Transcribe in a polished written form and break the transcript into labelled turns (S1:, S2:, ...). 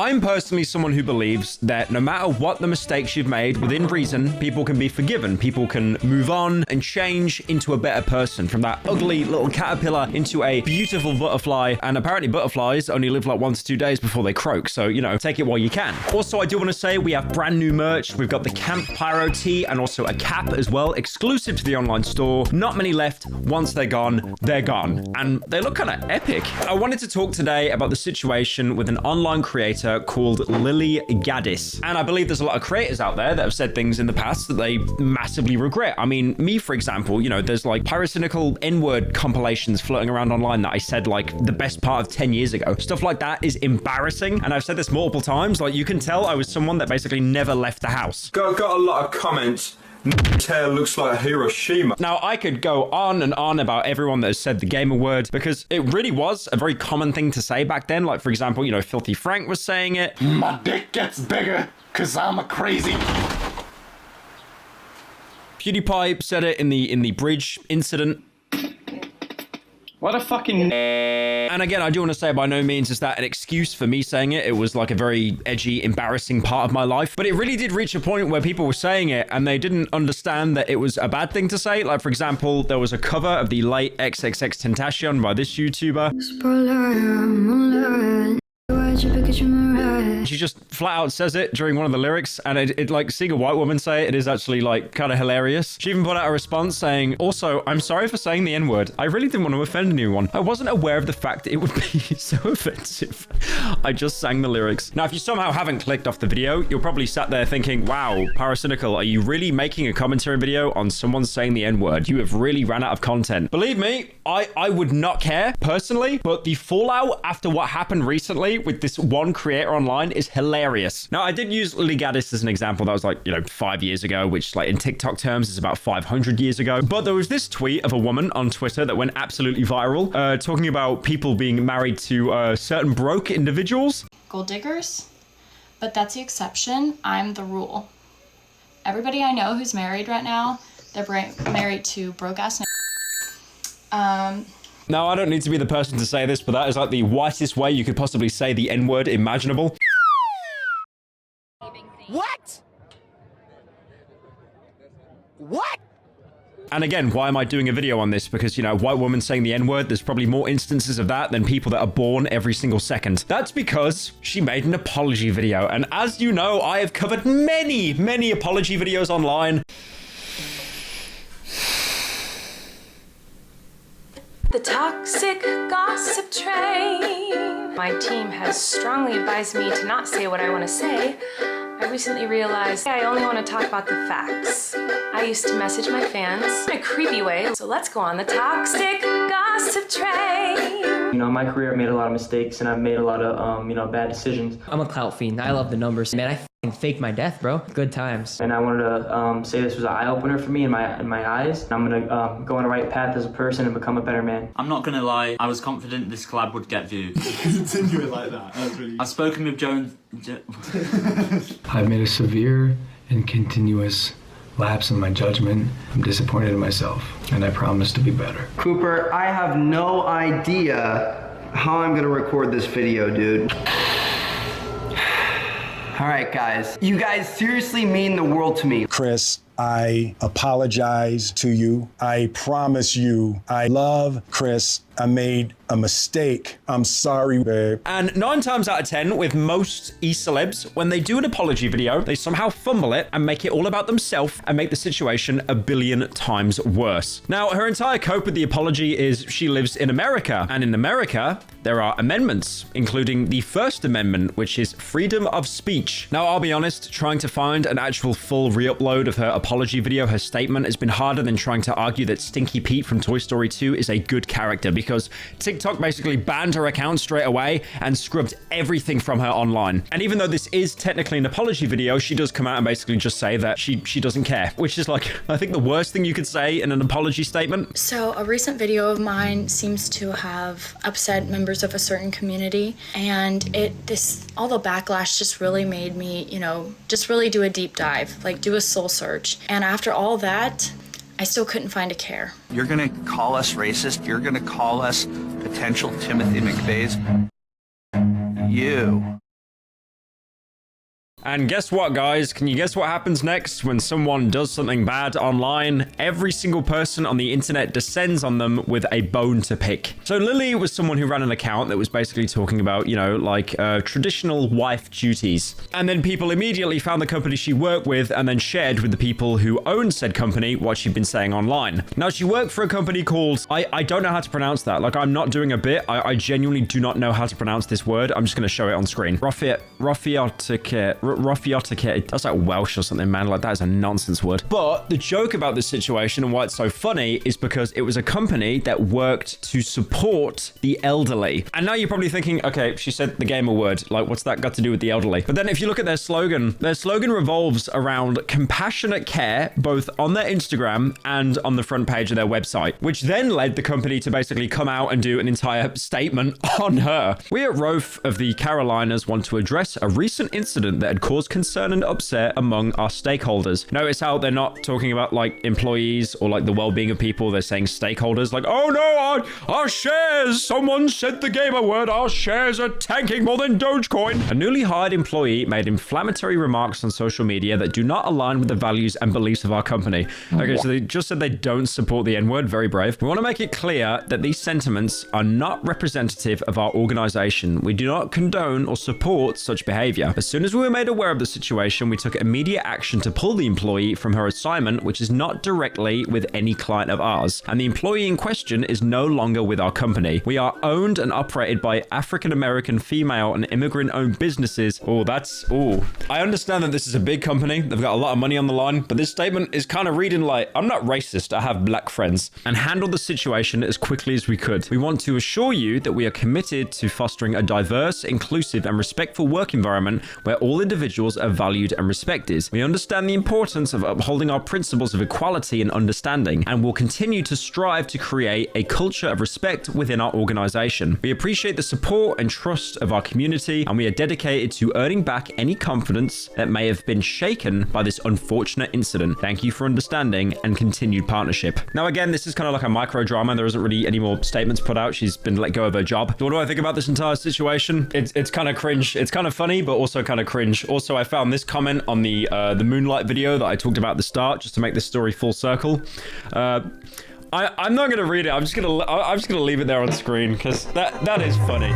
S1: I'm personally someone who believes that no matter what the mistakes you've made, within reason, people can be forgiven. People can move on and change into a better person, from that ugly little caterpillar into a beautiful butterfly. And apparently butterflies only live like 1 to 2 days before they croak. So, you know, take it while you can. Also, I do want to say we have brand new merch. We've got the Camp Pyro tee and also a cap as well, exclusive to the online store. Not many left. Once they're gone, they're gone. And they look kind of epic. I wanted to talk today about the situation with an online creator called Lily Gaddis. And I believe there's a lot of creators out there that have said things in the past that they massively regret. I mean, me, for example, you know, there's like pyrocynical N-word compilations floating around online that I said like the best part of 10 years ago. Stuff like that is embarrassing. And I've said this multiple times. Like, you can tell I was someone that basically never left the house.
S2: Got a lot of comments. Tail looks like Hiroshima.
S1: Now, I could go on and on about everyone that has said the gamer word, because it really was a very common thing to say back then. Like, for example, you know, Filthy Frank was saying it.
S3: My dick gets bigger because I'm a crazy.
S1: PewDiePie said it in the bridge incident.
S3: What a fucking...
S1: And again, I do want to say by no means is that an excuse for me saying it. It was like a very edgy, embarrassing part of my life. But it really did reach a point where people were saying it and they didn't understand that it was a bad thing to say. Like, for example, there was a cover of the late XXXTentacion by this YouTuber. She just flat out says it during one of the lyrics, and it like, seeing a white woman say it is actually like kind of hilarious. She even put out a response saying, also, I'm sorry for saying the N-word. I really didn't want to offend anyone. I wasn't aware of the fact that it would be so offensive. I just sang the lyrics. Now, if you somehow haven't clicked off the video, you're probably sat there thinking, wow, Pyrocynical, are you really making a commentary video on someone saying the N-word? You have really ran out of content. Believe me, I would not care personally, but the fallout after what happened recently with this one creator online is hilarious. Now, I did use Lily Gaddis as an example. That was like, you know, 5 years ago, which like in TikTok terms is about 500 years ago. But there was this tweet of a woman on Twitter that went absolutely viral, talking about people being married to certain broke individuals.
S4: Gold diggers, but that's the exception. I'm the rule. Everybody I know who's married right now, they're married to broke ass.
S1: Now, I don't need to be the person to say this, but that is like the whitest way you could possibly say the N-word imaginable.
S5: What? What?
S1: And again, why am I doing a video on this? Because, you know, white woman saying the N-word, there's probably more instances of that than people that are born every single second. That's because she made an apology video. And as you know, I have covered many, many apology videos online.
S6: The toxic gossip train. My team has strongly advised me to not say what I want to say. I recently realized I only want to talk about the facts. I used to message my fans in a creepy way, so let's go on the toxic gossip train.
S7: You know, my career, I've made a lot of mistakes and I've made a lot of, you know, bad decisions.
S8: I'm a clout fiend. I love the numbers. Man, I faked my death, bro. Good times.
S7: And I wanted to say this was an eye-opener for me in my eyes. I'm gonna go on the right path as a person and become a better man.
S9: I'm not gonna lie, I was confident this collab would get views.
S10: Continue it like that. That was really...
S9: I've spoken with Jones.
S11: I've made a severe and continuous lapse in my judgment. I'm disappointed in myself, and I promise to be better.
S12: Cooper, I have no idea how I'm gonna record this video, dude. All right, guys. You guys seriously mean the world to me.
S13: Chris, I apologize to you. I promise you, I love Chris. I made a mistake. I'm sorry, babe.
S1: And 9 times out of 10, with most e-celebs, when they do an apology video, they somehow fumble it and make it all about themselves and make the situation a billion times worse. Now, her entire cope with the apology is she lives in America. And in America, there are amendments, including the First Amendment, which is freedom of speech. Now, I'll be honest, trying to find an actual full re-upload of her apology video, her statement, has been harder than trying to argue that Stinky Pete from Toy Story 2 is a good character, because TikTok basically banned her account straight away and scrubbed everything from her online. And even though this is technically an apology video, she does come out and basically just say that she doesn't care, which is like, I think the worst thing you could say in an apology statement.
S4: So a recent video of mine seems to have upset members of a certain community, and all the backlash just really made me, you know, just really do a deep dive, like do a soul search. And after all that, I still couldn't find a care.
S14: You're gonna call us racist? You're gonna call us potential Timothy McVeighs? You
S1: And guess what, guys? Can you guess what happens next when someone does something bad online? Every single person on the internet descends on them with a bone to pick. So Lily was someone who ran an account that was basically talking about, you know, like traditional wife duties. And then people immediately found the company she worked with and then shared with the people who owned said company what she'd been saying online. Now, she worked for a company called, I don't know how to pronounce that. Like, I'm not doing a bit. I genuinely do not know how to pronounce this word. I'm just going to show it on screen. Raffiaticate. That's like Welsh or something, man. Like, that is a nonsense word. But the joke about this situation and why it's so funny is because it was a company that worked to support the elderly. And now you're probably thinking, okay, she said the gamer word. Like, what's that got to do with the elderly? But then if you look at their slogan revolves around compassionate care, both on their Instagram and on the front page of their website, which then led the company to basically come out and do an entire statement on her. We at Rofe of the Carolinas want to address a recent incident that had caused concern and upset among our stakeholders. Notice how they're not talking about like employees or like the well-being of people. They're saying stakeholders, like, oh no, our shares, someone said the gamer word, our shares are tanking more than Dogecoin. A newly hired employee made inflammatory remarks on social media that do not align with the values and beliefs of our company. Okay, so they just said they don't support the N-word. Very brave. We want to make it clear that these sentiments are not representative of our organization. We do not condone or support such behavior. As soon as we were made aware of the situation, we took immediate action to pull the employee from her assignment, which is not directly with any client of ours. And the employee in question is no longer with our company. We are owned and operated by African-American, female, and immigrant-owned businesses. I understand that this is a big company. They've got a lot of money on the line, but this statement is kind of reading like, I'm not racist, I have black friends, and handled the situation as quickly as we could. We want to assure you that we are committed to fostering a diverse, inclusive, and respectful work environment where all individuals are valued and respected. We understand the importance of upholding our principles of equality and understanding, and will continue to strive to create a culture of respect within our organization. We appreciate the support and trust of our community, and we are dedicated to earning back any confidence that may have been shaken by this unfortunate incident. Thank you for understanding and continued partnership. Now, again, this is kind of like a micro drama. There isn't really any more statements put out. She's been let go of her job. So what do I think about this entire situation? It's kind of cringe. It's kind of funny, but also kind of cringe. Also, I found this comment on the Moonlight video that I talked about at the start, just to make this story full circle. I'm not gonna read it. I'm just gonna leave it there on screen because that is funny.